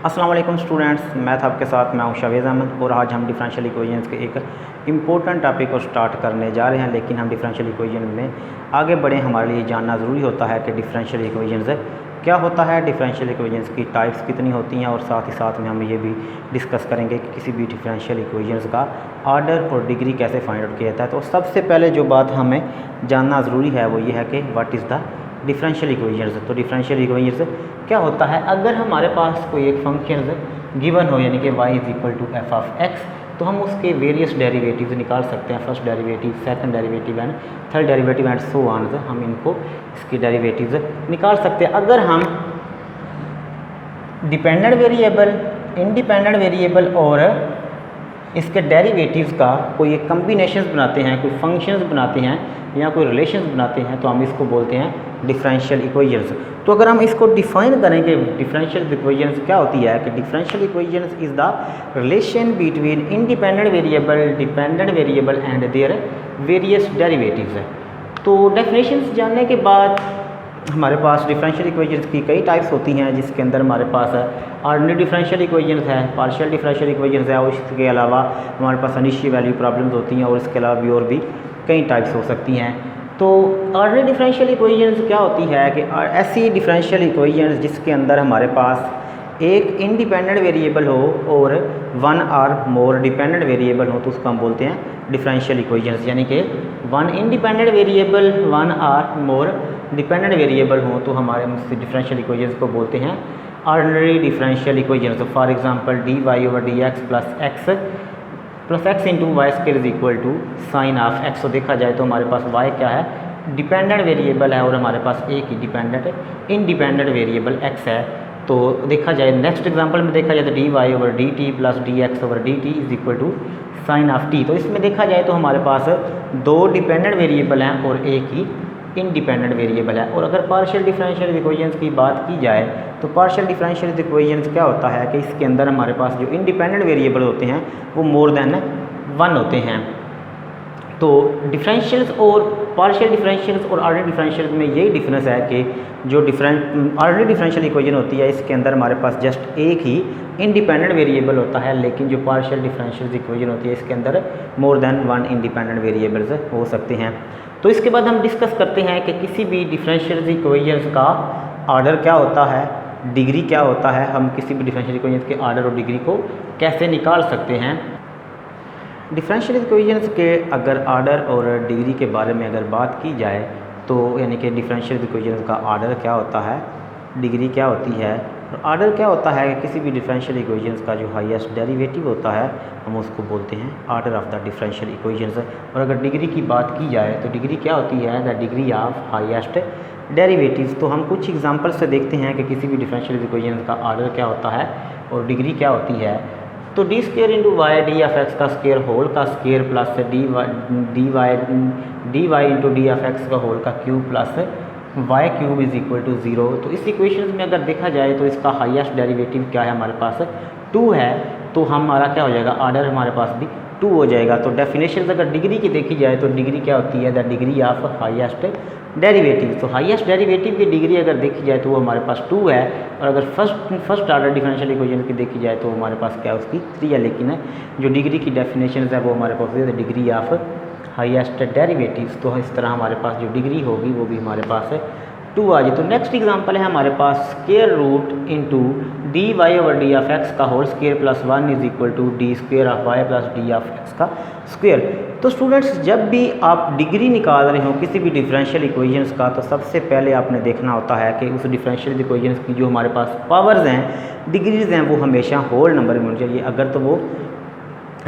अस्सलाम वालेकुम students, math आपके साथ मैं हूं शहवैज अहमद और आज हम डिफरेंशियल इक्वेशंस के एक इम्पोर्टेंट टॉपिक को स्टार्ट करने जा रहे हैं। लेकिन हम डिफरेंशियल इक्वेशन में आगे बढ़े हमारे लिए जानना ज़रूरी होता है कि डिफरेंशियल इक्वेशंस क्या होता है, डिफरेंशियल इक्वेशंस की टाइप्स कितनी होती हैं, और साथ ही साथ में हम ये भी डिस्कस करेंगे कि किसी भी डिफरेंशियल इक्वेशंस का आर्डर और डिग्री कैसे फाइंड आउट किया जाता है। तो सबसे पहले जो बात हमें जानना ज़रूरी है वो ये है कि what is the differential equations. तो डिफरेंशियल इक्वेशंस क्या होता है, अगर हमारे पास कोई एक फंक्शन गिवन हो यानी कि y is equal to F of X, तो हम उसके वेरियस डेरिवेटिव्स निकाल सकते हैं। First derivative, second derivative and third derivative and so on, हम इनको इसकी डेरिवेटिव्स निकाल सकते हैं। अगर हम डिपेंडेंट वेरिएबल, इंडिपेंडेंट वेरिएबल और इसके डेरिवेटिव्स का कोई एक कम्बिनेशंस बनाते हैं, कोई फंक्शंस बनाते हैं या कोई रिलेशंस बनाते हैं, तो हम इसको बोलते हैं डिफरेंशियल इक्वेशंस। तो अगर हम इसको डिफाइन करेंगे डिफरेंशियल इक्वेशंस क्या होती है, कि differential equations is the relation between independent variable, dependent variable and their various derivatives है। तो डेफिनेशंस जानने के बाद हमारे पास डिफरेंशियल इक्वेशंस की कई टाइप्स होती हैं, जिसके अंदर हमारे पास ऑर्डिनरी डिफरेंशियल इक्वेशंस है, पार्शियल डिफरेंशियल इक्वेशंस है, और इसके अलावा हमारे पास इनिशियल वैल्यू प्रॉब्लम्स होती हैं, और इसके अलावा भी और भी कई टाइप्स हो सकती हैं। तो ऑर्डिनरी डिफरेंशियल इक्वेशंस क्या होती है कि ऐसी डिफरेंशियल इक्वेशंस जिसके अंदर हमारे पास एक इंडिपेंडेंट वेरिएबल हो और वन और मोर डिपेंडेंट वेरिएबल हो, तो उसको हम बोलते हैं डिफरेंशियल इक्वेशंस। यानी कि वन इंडिपेंडेंट वेरिएबल, वन और मोर डिपेंडेंट वेरिएबल हो, तो हमारे डिफरेंशियल इक्वेशंस को बोलते हैं ऑर्डिनरी डिफरेंशियल इक्वेशंस। तो for example D Y over D X plus X into Y square is equal to sine of X. तो देखा जाए तो हमारे पास वाई क्या है, डिपेंडेंट वेरिएबल है, और हमारे पास एक ही इंडिपेंडेंट वेरिएबल एक्स है। तो देखा जाए नेक्स्ट एग्जांपल में देखा जाए तो D Y over D T plus D X over D T is equal to sine of T. तो इसमें देखा जाए तो हमारे पास दो डिपेंडेंट वेरिएबल हैं और एक ही इंडिपेंडेंट वेरिएबल है। और अगर पार्शियल डिफरेंशियल इक्वेशंस की बात की जाए तो पार्शियल डिफरेंशियल इक्वेशंस क्या होता है कि इसके अंदर हमारे पास जो इंडिपेंडेंट वेरिएबल होते हैं वो मोर देन वन होते हैं। तो डिफरेंशियल्स और पार्शियल डिफरेंशियल्स और ऑर्डिनरी डिफरेंशियल्स में यही डिफरेंस है कि जो ऑर्डिनरी डिफरेंशियल इक्वेशन होती है इसके अंदर हमारे पास जस्ट एक ही इंडिपेंडेंट वेरिएबल होता है, लेकिन जो पार्शियल डिफरेंशियल इक्वेशन होती है इसके अंदर more than one independent variables हो सकते हैं। तो इसके बाद हम डिस्कस करते हैं कि किसी भी डिफरेंशियल इक्वेशंस का ऑर्डर क्या होता है, डिग्री क्या होता है, हम किसी भी डिफरेंशियल इक्वेशंस के ऑर्डर और डिग्री को कैसे निकाल सकते हैं। डिफरेंशियल इक्वेशंस के अगर ऑर्डर और डिग्री के बारे में अगर बात की जाए तो यानी कि डिफरेंशियल इक्वेशंस का ऑर्डर क्या होता है, डिग्री क्या होती है, और ऑर्डर क्या होता है कि किसी भी डिफरेंशियल इक्वेशंस का जो हाईएस्ट डेरिवेटिव होता है हम उसको बोलते हैं order of the differential equations. और अगर डिग्री की बात की जाए तो डिग्री क्या होती है, the degree of highest derivatives. तो हम कुछ एग्जांपल से देखते हैं कि किसी भी डिफरेंशियल इक्वेशंस का ऑर्डर क्या होता है और डिग्री क्या होती है। तो D square into Y D F X का स्क्वेयर होल का square plus D Y into D F X का होल का cube plus Y cube is equal to 0। तो इस इक्वेशन में अगर देखा जाए तो इसका हाईएस्ट डेरिवेटिव क्या है, हमारे पास 2 है, तो हमारा क्या हो जाएगा, ऑर्डर हमारे पास भी 2 हो जाएगा। तो डेफिनेशन अगर डिग्री की देखी जाए तो डिग्री क्या होती है, the degree of highest derivative. तो हाईएस्ट डेरिवेटिव की डिग्री अगर देखी जाए तो वो हमारे पास 2 है, और अगर फर्स्ट ऑर्डर डिफरेंशियल इक्वेशन की देखी जाए तो हमारे पास क्या है, उसकी 3 है। लेकिन जो डिग्री की डेफिनेशन है वो हमारे पास है डिग्री ऑफ हाईएस्ट डेरिवेटिव्स। तो इस तरह हमारे पास जो डिग्री होगी वो भी हमारे पास 2 आ जाए। तो नेक्स्ट एग्जांपल है हमारे पास square root into d Y over D of x का whole square plus 1 is equal to d square of Y plus D of x का स्क्वायर। तो स्टूडेंट्स जब भी आप डिग्री निकाल रहे हो किसी भी डिफरेंशियल इक्वेशंस का, तो सबसे पहले आपने देखना होता है कि उस डिफरेंशियल इक्वेशंस की जो हमारे पास पावर्स हैं, डिग्रीज हैं, वो हमेशा होल नंबर में होनी चाहिए। अगर तो वो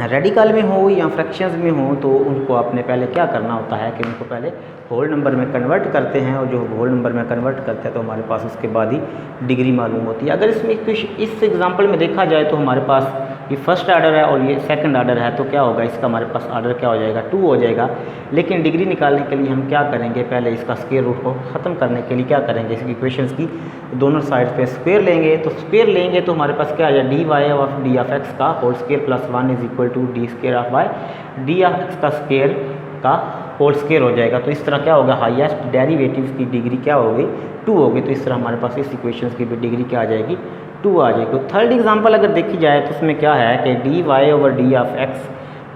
रेडिकल में हो या फ्रैक्शंस में हो तो उनको आपने पहले क्या करना होता है कि उनको पहले होल नंबर में कन्वर्ट करते हैं, और जो होल नंबर में कन्वर्ट करते हैं तो हमारे पास उसके बाद ही डिग्री मालूम होती है। अगर इसमें कुछ इस एग्जांपल में देखा जाए तो हमारे पास ये फर्स्ट ऑर्डर है और ये सेकंड ऑर्डर है, तो क्या होगा, इसका हमारे पास ऑर्डर क्या हो जाएगा, 2 हो जाएगा। लेकिन डिग्री निकालने के लिए हम क्या करेंगे, पहले इसका स्क्वायर रूट को ख़त्म करने के लिए क्या करेंगे, इसकी इक्वेशंस की दोनों साइड पे स्क्वायर लेंगे। तो स्क्वायर लेंगे तो हमारे पास क्या आ जाए, d y of d of x का whole square plus 1 is equal to d square of y d of x का स्क्वायर का होल स्क्वायर हो जाएगा। तो इस तरह क्या होगा, हाईएस्ट डेरिवेटिव्स की डिग्री क्या होगी, 2 होगी। तो इस तरह हमारे पास इस इक्वेशंस की भी डिग्री क्या आ जाएगी, 2 आ जाएगी। थर्ड एग्जांपल अगर देखी जाए तो उसमें क्या है कि D Y over D of X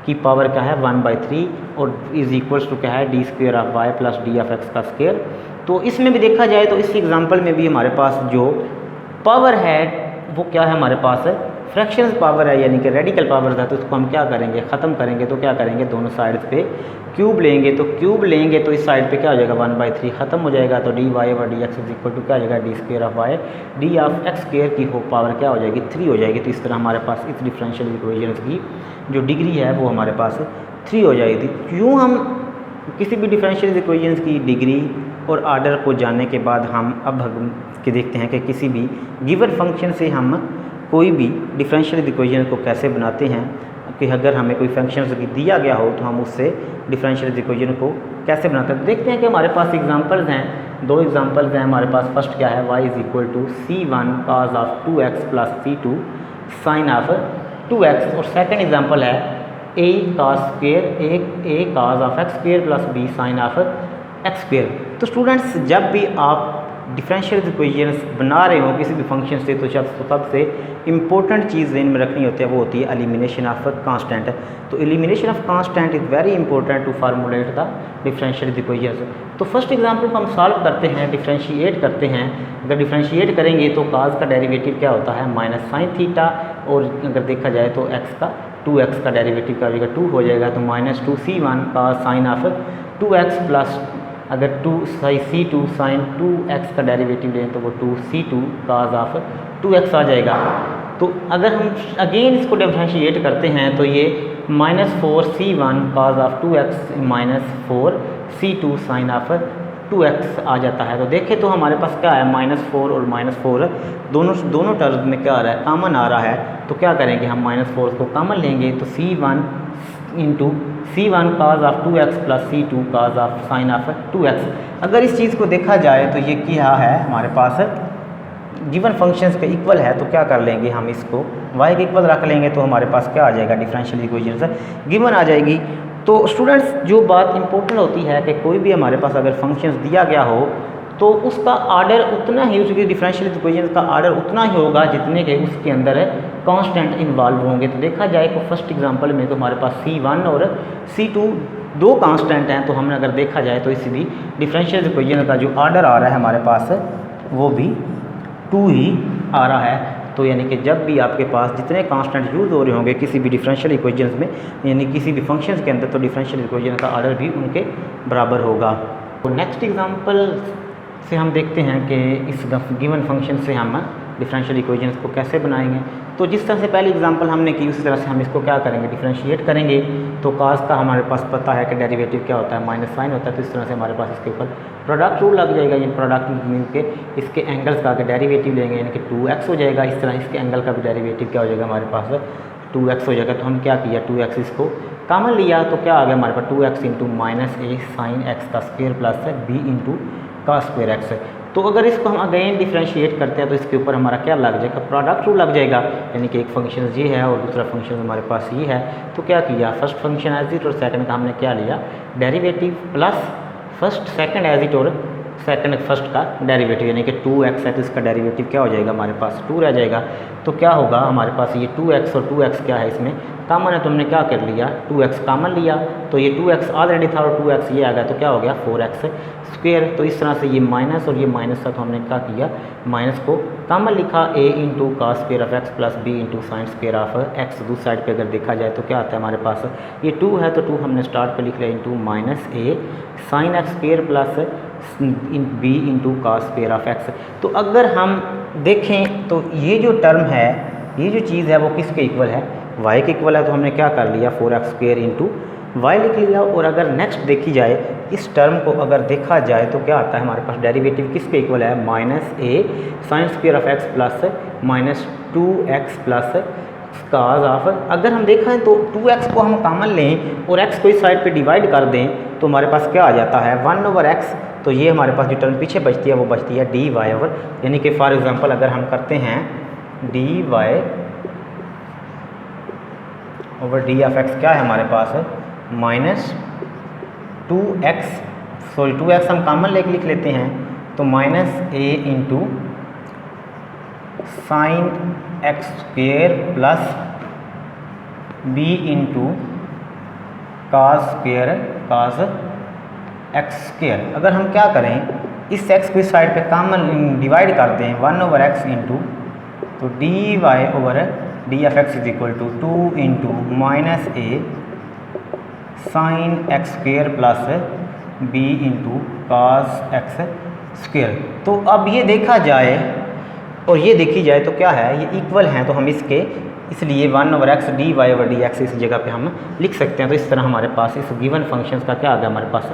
की पावर क्या है 1/3 और इज इक्वल्स टू क्या है D square of Y plus D of x का स्क्वेयर। तो इसमें भी देखा जाए तो इस एग्जांपल में भी हमारे पास जो पावर है वो क्या है हमारे पास है फ्रैक्शंस पावर है, यानी कि रेडिकल पावर है। तो इसको हम क्या करेंगे, ख़त्म करेंगे। तो क्या करेंगे, दोनों साइड्स पे क्यूब लेंगे। तो क्यूब लेंगे तो इस साइड पे क्या हो जाएगा 1/3 ख़त्म हो जाएगा। तो D Y over D x is equal to क्या हो जाएगा d square of y d of x square की हो पावर क्या हो जाएगी 3 हो जाएगी। तो इस तरह हमारे पास इस डिफरेंशियल इक्वेशन की जो डिग्री है वो हमारे पास 3 हो जाएगी। यूँ हम किसी भी डिफरेंशियल इक्वेशन की डिग्री और आर्डर को जानने के बाद हम अब के देखते हैं कि किसी भी गिवन फंक्शन से हम कोई भी डिफरेंशियल इक्वेशन को कैसे बनाते हैं, कि अगर हमें कोई फंक्शन दिया गया हो तो हम उससे डिफरेंशियल इक्वेशन को कैसे बनाते हैं। तो देखते हैं कि हमारे पास एग्जांपल्स हैं, 2 एग्जांपल्स हैं हमारे पास। फर्स्ट क्या है y is equal to c1 cos of 2x plus c2 sine of 2x, और सेकंड एग्जांपल है a cos square a cos of x square plus b sine of x square. तो students जब भी आप differential equations बना रहे हो किसी भी फंक्शन से, तो सबसे इम्पोर्टेंट चीज़ ध्यान में रखनी होती है, वो होती है एलिमिनेशन ऑफ कांस्टेंट। तो elimination of constant is very important to formulate the differential equations. तो फर्स्ट एग्जांपल को हम सॉल्व करते हैं, डिफरेंशिएट करते हैं। अगर डिफरेंशिएट करेंगे तो काज का डेरिवेटिव क्या होता है माइनस साइन थीटा, और अगर देखा जाए तो एक्स का 2x का डेरिवेटिव क्या हो जाएगा 2 हो जाएगा। तो -2c1 का साइन ऑफ 2x प्लस अगर c2 साइन 2x का डेरिवेटिव लें तो वो 2c2 काज ऑफ 2x आ जाएगा। तो अगर हम अगेन इसको डिफरेंशिएट करते हैं तो ये -4c1 cos of 2x -4c2 sine of 2x आ जाता है। तो देखें तो हमारे पास क्या है -4 और -4 दोनों टर्म्स में क्या आ रहा है कॉमन आ रहा है। तो क्या करेंगे हम -4 को कॉमन लेंगे तो c1 into c1 cause of 2x plus c2 cause of sine of 2x। अगर इस चीज़ को देखा जाए तो ये क्या है हमारे पास गिवन फंक्शंस के इक्वल है। तो क्या कर लेंगे हम इसको y के इक्वल रख लेंगे तो हमारे पास क्या आ जाएगा डिफरेंशियल इक्वेशन गिवन आ जाएगी। तो स्टूडेंट्स जो बात इंपॉर्टेंट होती है कि कोई भी हमारे पास अगर फंक्शंस दिया गया हो तो उसका आर्डर उतना ही, उसकी डिफरेंशियल इक्वेशन का आर्डर उतना ही होगा जितने के उसके अंदर कांस्टेंट इन्वॉल्व होंगे। तो देखा जाए तो फर्स्ट एग्जांपल में तो हमारे पास c1 और c2 2 कांस्टेंट हैं। तो हमने अगर देखा जाए तो इसी डिफरेंशियल इक्वेशन का जो आर्डर आ रहा है हमारे पास वो भी 2 ही आ रहा है। तो यानी कि जब भी आपके पास जितने कांस्टेंट यूज़ हो रहे होंगे किसी भी डिफरेंशियल इक्वेशंस में, यानी किसी भी फंक्शंस के अंदर, तो डिफरेंशियल इक्वेशन का आर्डर भी उनके बराबर होगा। तो नेक्स्ट एग्जांपल से हम देखते हैं कि इस गिवन फंक्शन से हम डिफरेंशियल इक्वेशंस को कैसे बनाएंगे। तो जिस तरह से पहली एग्जांपल हमने की उसी तरह से हम इसको क्या करेंगे डिफरेंशिएट करेंगे। तो काज का हमारे पास पता है कि डेरिवेटिव क्या होता है माइनस साइन होता है। तो इस तरह से हमारे पास इसके ऊपर प्रोडक्ट रूल लग जाएगा, यानी प्रोडक्ट मीन के इसके एंगल्स का डेरिवेटिव लेंगे यानी कि 2x हो जाएगा। इस तरह इसके एंगल का भी डेरिवेटिव क्या हो जाएगा हमारे पास 2x हो जाएगा। तो हम क्या किया 2x इसको कॉमन लिया तो क्या आ गया हमारे पास 2x into -a sine x का square plus b into cos square x. तो अगर इसको हम अगेन डिफरेंशिएट करते हैं तो इसके ऊपर हमारा क्या लग जाएगा प्रोडक्ट रूल लग जाएगा, यानी कि एक फंक्शन ये है और दूसरा फंक्शन हमारे पास ये है। तो क्या किया फर्स्ट फंक्शन एज इट और सेकंड का हमने क्या लिया derivative plus first second as it और सेकंड फर्स्ट का डेरिवेटिव, यानी कि 2x है तो इसका डेरिवेटिव क्या हो जाएगा हमारे पास 2 रह जाएगा। तो क्या होगा हमारे पास ये 2x और 2x क्या है इसमें कॉमन है, तो हमने क्या कर लिया 2x कॉमन लिया। तो ये 2x ऑलरेडी था और 2x ये आ गया तो क्या हो गया 4x स्क्वेयर। तो इस तरह से ये माइनस और ये माइनस था तो हमने क्या किया माइनस को कॉमन लिखा a into cos square of x plus b into sine square of x। दूसरी साइड पे अगर देखा जाए तो क्या आता है हमारे पास ये 2 है तो 2 हमने स्टार्ट पे लिख लिया into -a sine x square plus b into cos square of x। तो अगर हम देखें तो ये जो टर्म है ये जो चीज़ है वो किसके इक्वल है y के इक्वल है। तो हमने क्या कर लिया 4x स्क्वेयर इंटू y लिख लिया। और अगर नेक्स्ट देखी जाए इस टर्म को अगर देखा जाए तो क्या आता है हमारे पास डेरिवेटिव किसके इक्वल है -a sine square of x plus -2x plus cause of. अगर हम देखें तो 2x को हम कॉमन लें और x को इस साइड पे डिवाइड कर दें तो हमारे पास क्या आ जाता है 1/x। तो ये हमारे पास जो टर्म पीछे बचती है वो बचती है dy ओवर, यानी कि फॉर एग्जांपल अगर हम करते हैं dy over D of x क्या है हमारे पास है -2x हम कॉमन लेके लिख लेते हैं। तो -a into sine x square plus b into cos square cos x square. अगर हम क्या करें, इस एक्स को इस साइड पे कॉमन डिवाइड कर दें 1/x इंटू, तो D Y over d F x is equal to 2 into minus a sine x square plus b into cos x square. तो अब ये देखा जाए और ये देखी जाए तो क्या है, ये इक्वल हैं, तो हम इसके इसलिए 1/x d Y over D x इस जगह पे हम लिख सकते हैं। तो इस तरह हमारे पास इस गिवन फंक्शंस का क्या आ गया, हमारे पास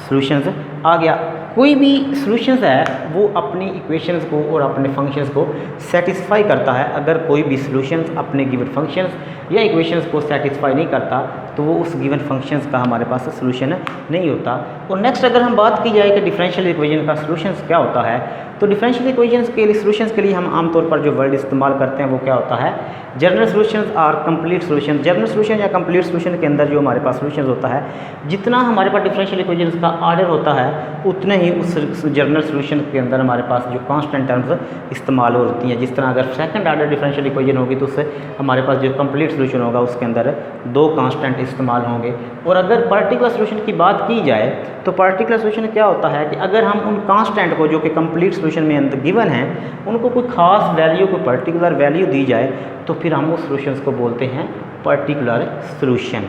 सॉल्यूशंस आ गया। कोई भी सॉल्यूशंस है वो अपनी इक्वेशंस को और अपने फंक्शंस को सेटिस्फाई करता है। अगर कोई भी सॉल्यूशंस अपने गिवन फंक्शंस या इक्वेशंस को सेटिस्फाई नहीं करता तो वो उस गिवन फंक्शंस का हमारे पास सॉल्यूशन नहीं होता। और नेक्स्ट अगर हम बात की जाए कि डिफरेंशियल इक्वेशन का सॉल्यूशंस क्या होता है, तो डिफरेंशियल इक्वेशंस के लिए सॉल्यूशंस के लिए हम आमतौर पर जो वर्ड इस्तेमाल करते हैं वो क्या होता है, जनरल सॉल्यूशंस और कंप्लीट सॉल्यूशन। जनरल सॉल्यूशन या कंप्लीट सॉल्यूशन के अंदर जो हमारे पास सॉल्यूशंस होता है, जितना हमारे पास डिफरेंशियल इक्वेशंस का ऑर्डर होता है उतने ही उस जनरल सॉल्यूशन के अंदर हमारे पास जो कांस्टेंट टर्म्स इस्तेमाल होती हैं। जिस तरह अगर सेकंड ऑर्डर डिफरेंशियल इक्वेशन होगी तो उससे हमारे पास जो कंप्लीट सॉल्यूशन होगा उसके अंदर 2 कांस्टेंट इस्तेमाल होंगे। और अगर पर्टिकुलर सॉल्यूशन की बात की जाए तो पर्टिकुलर सॉल्यूशन क्या होता है कि अगर हम उन कांस्टेंट को जो कि कंप्लीट सॉल्यूशन में अंदर गिवन है उनको कोई खास वैल्यू, कोई पर्टिकुलर वैल्यू दी जाए तो फिर हम उस सॉल्यूशंस को बोलते हैं पर्टिकुलर सॉल्यूशन।